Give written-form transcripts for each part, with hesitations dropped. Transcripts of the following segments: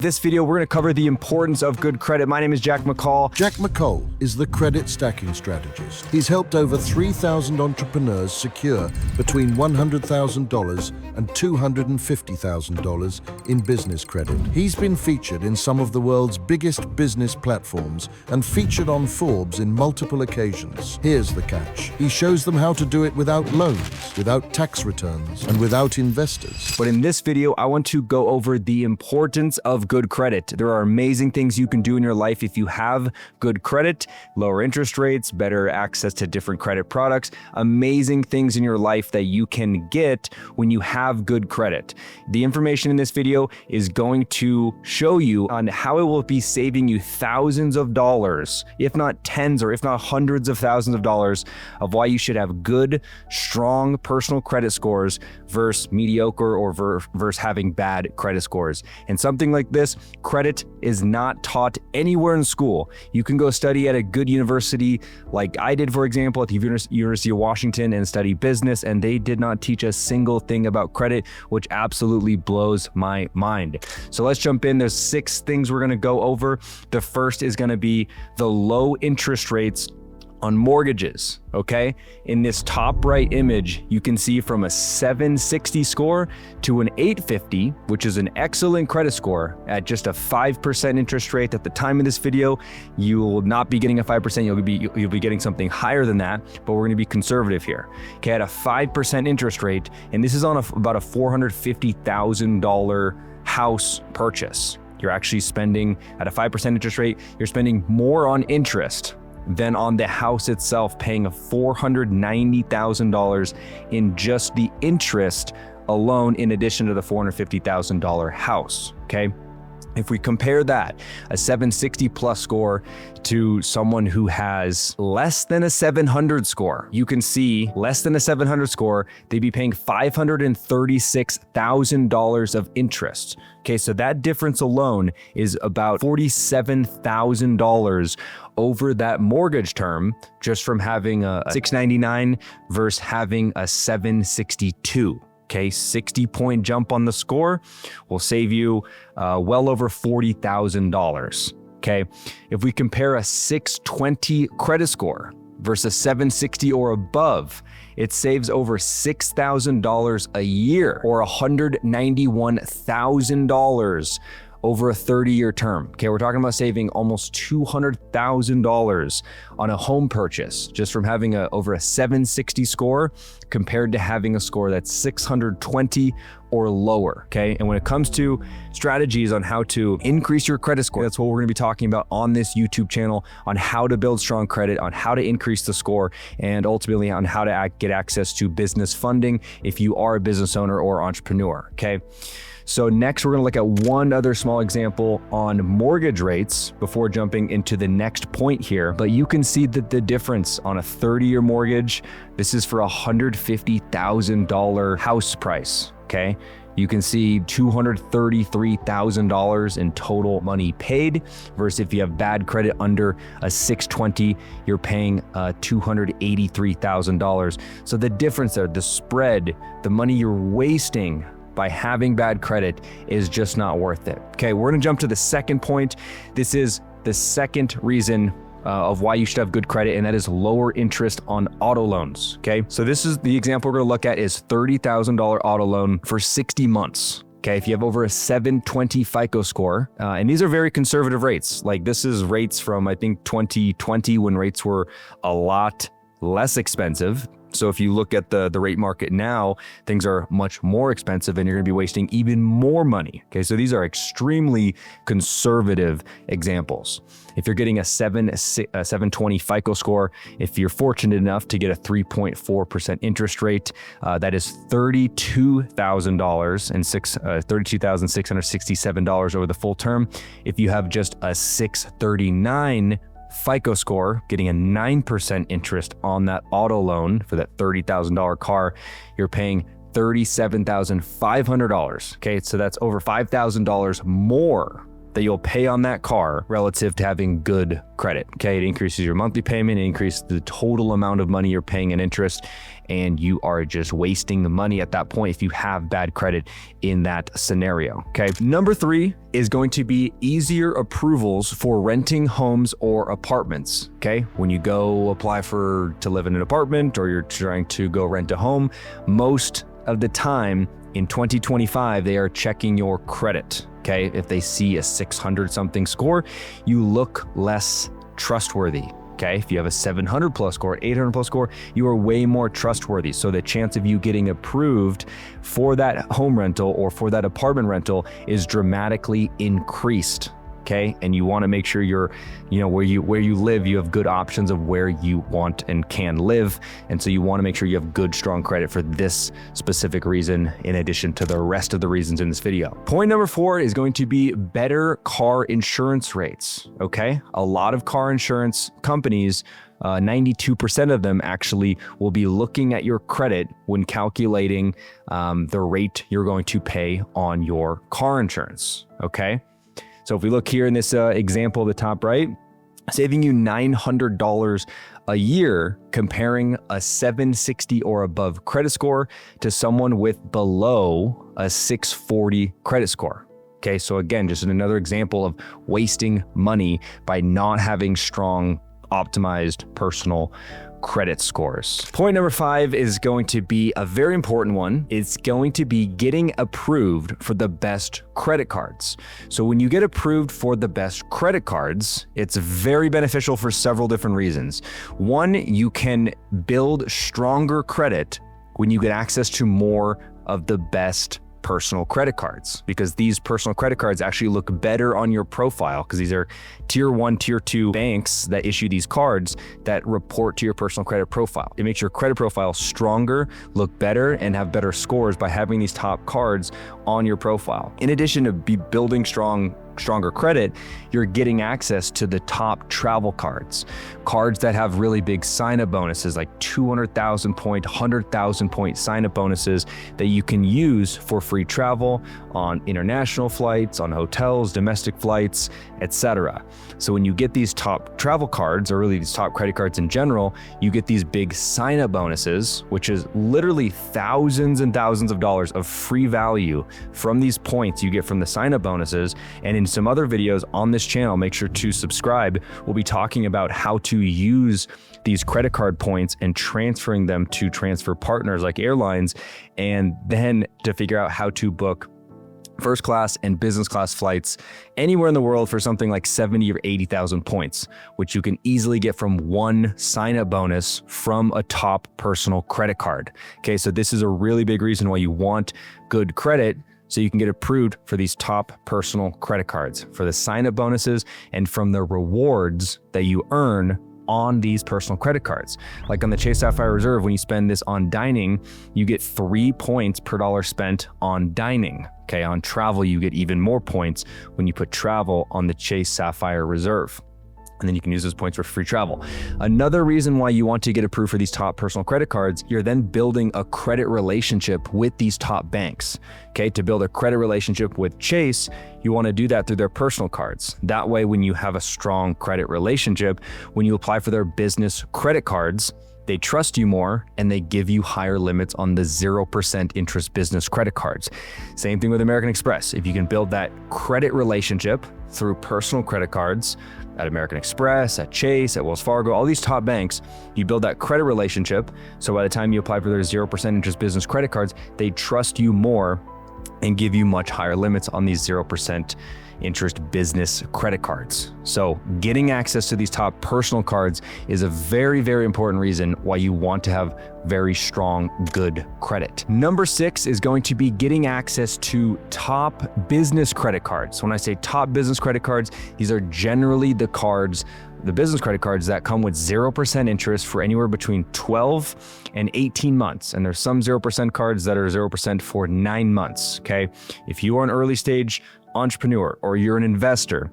This video, we're going to cover the importance of good credit. My name is Jack McCall. Jack McCall is the credit stacking strategist. He's helped over 3,000 entrepreneurs secure between $100,000 and $250,000 in business credit. He's been featured in some of the world's biggest business platforms and featured on Forbes in multiple occasions. Here's the catch. He shows them how to do it without loans, without tax returns, and without investors. But in this video, I want to go over the importance of good credit. There are amazing things you can do in your life if you have good credit, lower interest rates, better access to different credit products, amazing things in your life that you can get when you have good credit. The information in this video is going to show you on how it will be saving you thousands of dollars, if not tens or if not hundreds of thousands of dollars, of why you should have good, strong personal credit scores versus mediocre or versus having bad credit scores. And something like this, credit is not taught anywhere in school. You can go study at a good university like I did, for example, at the University of Washington, and study business, and they did not teach a single thing about credit, which absolutely blows my mind. So let's jump in. There's 6 things we're going to go over. The first is going to be the low interest rates on mortgages, okay? In this top right image, you can see from a 760 score to an 850, which is an excellent credit score at just a 5% interest rate. At the time of this video, you will not be getting a 5%, you'll be getting something higher than that, but we're gonna be conservative here. Okay, at a 5% interest rate, and this is on about a $450,000 house purchase. You're actually spending, at a 5% interest rate, you're spending more on interest than on the house itself, paying $490,000 in just the interest alone, in addition to the $450,000 house, okay? If we compare that, a 760 plus score, to someone who has less than a 700 score, you can see less than a 700 score, they'd be paying $536,000 of interest. Okay, so that difference alone is about $47,000 over that mortgage term, just from having a 699 versus having a 762. Okay, 60-point jump on the score will save you well over $40,000. Okay, if we compare a 620 credit score versus 760 or above, it saves over $6,000 a year, or $191,000 over a 30-year term. Okay, we're talking about saving almost $200,000 on a home purchase just from having over a 760 score compared to having a score that's 620 or lower. Okay, and when it comes to strategies on how to increase your credit score, that's what we're going to be talking about on this YouTube channel, on how to build strong credit, on how to increase the score, and ultimately on how to get access to business funding if you are a business owner or entrepreneur. Okay. So next, we're gonna look at one other small example on mortgage rates before jumping into the next point here. But you can see that the difference on a 30-year mortgage, this is for a $150,000 house price, okay? You can see $233,000 in total money paid, versus if you have bad credit under a 620, you're paying $283,000. So the difference there, the spread, the money you're wasting by having bad credit is just not worth it. Okay, we're gonna jump to the second point. This is the second reason of why you should have good credit, and that is lower interest on auto loans. Okay, so this is the example we're gonna look at is $30,000 auto loan for 60 months. Okay, if you have over a 720 FICO score, and these are very conservative rates. Like, this is rates from, I think, 2020, when rates were a lot less expensive. So if you look at the rate market now, things are much more expensive and you're gonna be wasting even more money. Okay, so these are extremely conservative examples. If you're getting a 720 FICO score, if you're fortunate enough to get a 3.4% interest rate, that is $32,000 and $32,667 over the full term. If you have just a 639 FICO score, getting a 9% interest on that auto loan for that $30,000 car, you're paying $37,500. Okay, so that's over $5,000 more that you'll pay on that car relative to having good credit. Okay, it increases your monthly payment, it increases the total amount of money you're paying in interest, and you are just wasting the money at that point if you have bad credit in that scenario. Okay, number 3 is going to be easier approvals for renting homes or apartments. Okay, when you go apply to live in an apartment or you're trying to go rent a home, most of the time in 2025, they are checking your credit. Okay, if they see a 600 something score, you look less trustworthy. Okay, if you have a 700 plus score, 800 plus score, you are way more trustworthy. So the chance of you getting approved for that home rental or for that apartment rental is dramatically increased. Okay, and you want to make sure you're, where you live, you have good options of where you want and can live. And so you want to make sure you have good, strong credit for this specific reason, in addition to the rest of the reasons in this video. Point number 4 is going to be better car insurance rates. Okay, a lot of car insurance companies, 92% of them actually will be looking at your credit when calculating the rate you're going to pay on your car insurance. Okay. So if we look here in this example, the top right, saving you $900 a year comparing a 760 or above credit score to someone with below a 640 credit score. Okay, so again, just another example of wasting money by not having strong, optimized personal credit scores. Point number 5 is going to be a very important one. It's going to be getting approved for the best credit cards. So when you get approved for the best credit cards, it's very beneficial for several different reasons. One, you can build stronger credit when you get access to more of the best personal credit cards, because these personal credit cards actually look better on your profile, because these are tier 1, tier 2 banks that issue these cards that report to your personal credit profile. It makes your credit profile stronger, look better, and have better scores by having these top cards on your profile. In addition to building stronger credit, you're getting access to the top travel cards that have really big sign-up bonuses, like 200,000 point, 100,000 point sign-up bonuses that you can use for free travel on international flights, on hotels, domestic flights, etc. So when you get these top travel cards, or really these top credit cards in general, you get these big sign-up bonuses, which is literally thousands and thousands of dollars of free value from these points you get from the sign-up bonuses. And in some other videos on this channel, make sure to subscribe. We'll be talking about how to use these credit card points and transferring them to transfer partners like airlines, and then to figure out how to book first class and business class flights anywhere in the world for something like 70 or 80,000 points, which you can easily get from one sign-up bonus from a top personal credit card. Okay, so this is a really big reason why you want good credit, so you can get approved for these top personal credit cards, for the sign-up bonuses and from the rewards that you earn on these personal credit cards. Like on the Chase Sapphire Reserve, when you spend this on dining, you get 3 points per dollar spent on dining. Okay, on travel, you get even more points when you put travel on the Chase Sapphire Reserve. And then you can use those points for free travel. Another reason why you want to get approved for these top personal credit cards, you're then building a credit relationship with these top banks. Okay, to build a credit relationship with Chase, you want to do that through their personal cards. That way, when you have a strong credit relationship, when you apply for their business credit cards, they trust you more and they give you higher limits on the 0% interest business credit cards. Same thing with American Express. If you can build that credit relationship through personal credit cards at American Express, at Chase, at Wells Fargo, all these top banks, you build that credit relationship. So by the time you apply for their 0% interest business credit cards, they trust you more and give you much higher limits on these 0% interest business credit cards. So getting access to these top personal cards is a very, very important reason why you want to have very strong, good credit. Number 6 is going to be getting access to top business credit cards. When I say top business credit cards, these are generally the business credit cards that come with 0% interest for anywhere between 12 and 18 months. And there's some 0% cards that are 0% for 9 months, okay? If you are an early stage entrepreneur or you're an investor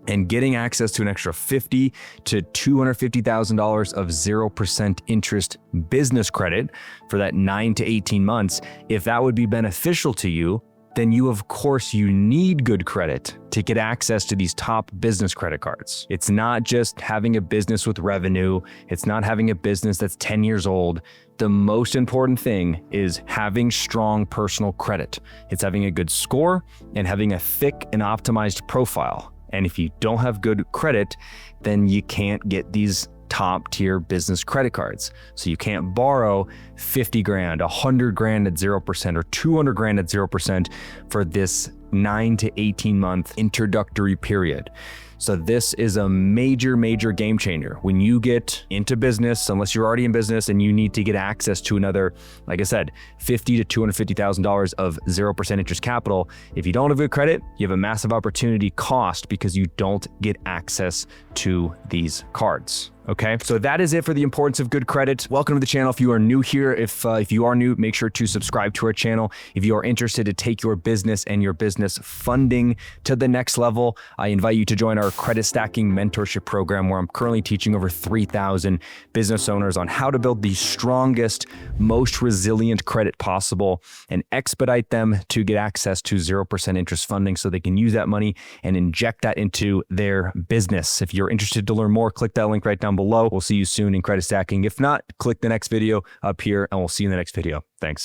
and getting access to an extra $50,000 to $250,000 of 0% interest business credit for that 9 to 18 months, if that would be beneficial to you, then of course you need good credit to get access to these top business credit cards. It's not just having a business with revenue. It's not having a business that's 10 years old. The most important thing is having strong personal credit. It's having a good score and having a thick and optimized profile. And if you don't have good credit, then you can't get these top tier business credit cards. So you can't borrow 50 grand, 100 grand at 0%, or 200 grand at 0% for this 9 to 18 month introductory period. So this is a major, major game changer. When you get into business, unless you're already in business and you need to get access to another, like I said, $50,000 to $250,000 of 0% interest capital, if you don't have good credit, you have a massive opportunity cost because you don't get access to these cards. Okay, so that is it for the importance of good credit. Welcome to the channel. If you are new here, if you are new, make sure to subscribe to our channel. If you are interested to take your business and your business funding to the next level, I invite you to join our credit stacking mentorship program, where I'm currently teaching over 3,000 business owners on how to build the strongest, most resilient credit possible and expedite them to get access to 0% interest funding so they can use that money and inject that into their business. If you're interested to learn more, click that link right down below. We'll see you soon in credit stacking. If not, click the next video up here and we'll see you in the next video. Thanks.